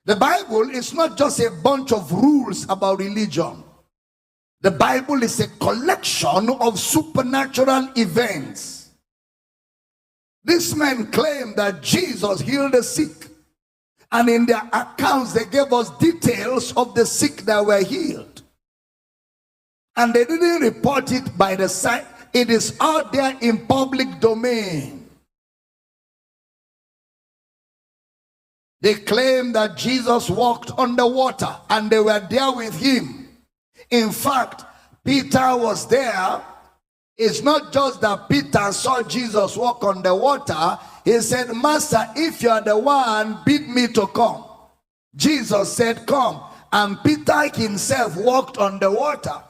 The Bible is not just a bunch of rules about religion. The Bible is a collection of supernatural events. These men claim that Jesus healed the sick. And in their accounts, they gave us details of the sick that were healed. And they didn't report it by the side. It is out there in public domain. They claim that Jesus walked on the water and they were there with him. In fact, Peter was there. It's not just that Peter saw Jesus walk on the water. He said, Master, if you are the one, bid me to come. Jesus said, come. And Peter himself walked on the water.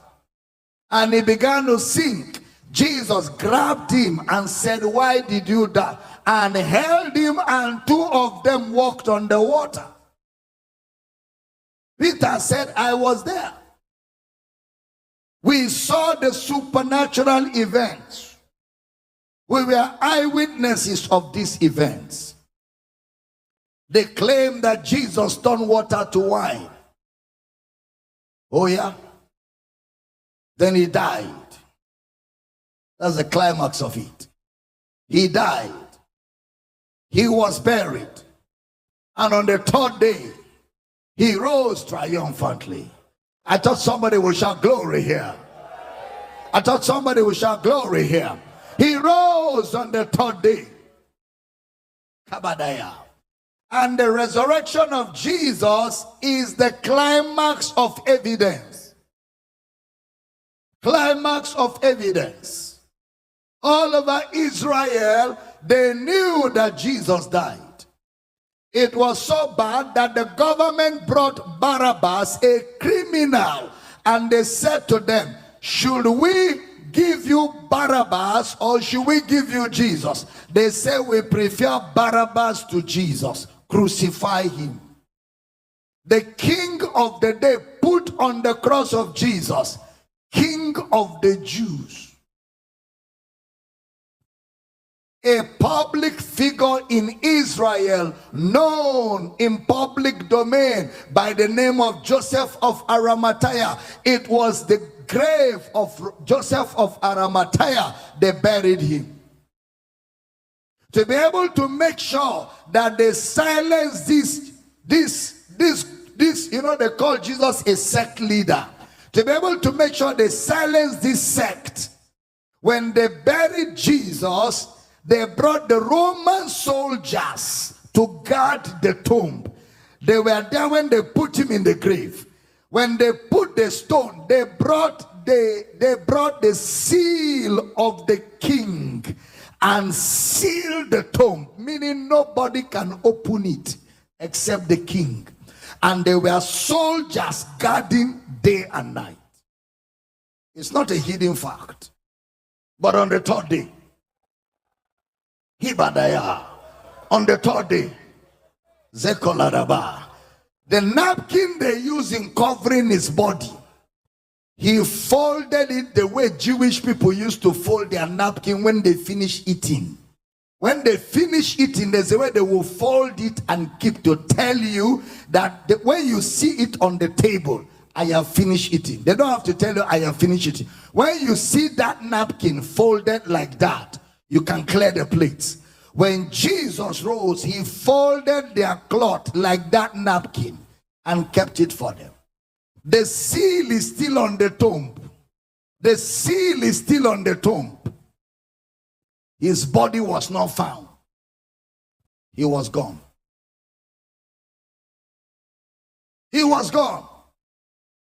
And he began to sink. Jesus grabbed him and said, why did you die? And held him, and two of them walked on the water. Peter said, I was there. We saw the supernatural events. We were eyewitnesses of these events. They claim that Jesus turned water to wine. Oh yeah? Then he died. That's the climax of it. He died. He was buried. And on the third day, he rose triumphantly. I thought somebody would shout glory here. I thought somebody would shout glory here. He rose on the third day. Kabadaya. And the resurrection of Jesus is the climax of evidence. Climax of evidence. All over Israel, they knew that Jesus died. It was so bad that the government brought Barabbas, a criminal, and they said to them, should we give you Barabbas or should we give you Jesus? They said, we prefer Barabbas to Jesus. Crucify him. The king of the day put on the cross of Jesus, King of the Jews. A public figure in Israel, known in public domain by the name of Joseph of Arimathea. It was the grave of Joseph of Arimathea. They buried him. To be able to make sure that they silence this, you know, they call Jesus a sect leader. To be able to make sure they silence this sect, when they buried Jesus, they brought the Roman soldiers to guard the tomb. They were there when they put him in the grave. When they put the stone, they brought the seal of the king and sealed the tomb, meaning nobody can open it except the king. And there were soldiers guarding day and night. It's not a hidden fact. But on the third day, Hibadaya, on the third day, Zekoladaba, the napkin they use in covering his body, he folded it the way Jewish people used to fold their napkin when they finish eating. When they finish eating, there's a way they will fold it and keep to tell you that when you see it on the table, I have finished eating. They don't have to tell you I have finished eating. When you see that napkin folded like that, you can clear the plates. When Jesus rose, he folded their cloth like that napkin and kept it for them. The seal is still on the tomb. The seal is still on the tomb. His body was not found. He was gone. He was gone.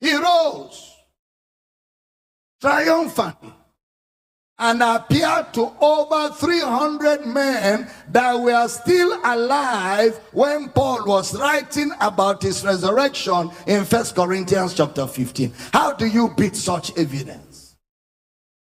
He rose triumphantly and appeared to over 300 men that were still alive when Paul was writing about his resurrection in 1 Corinthians chapter 15. How do you beat such evidence?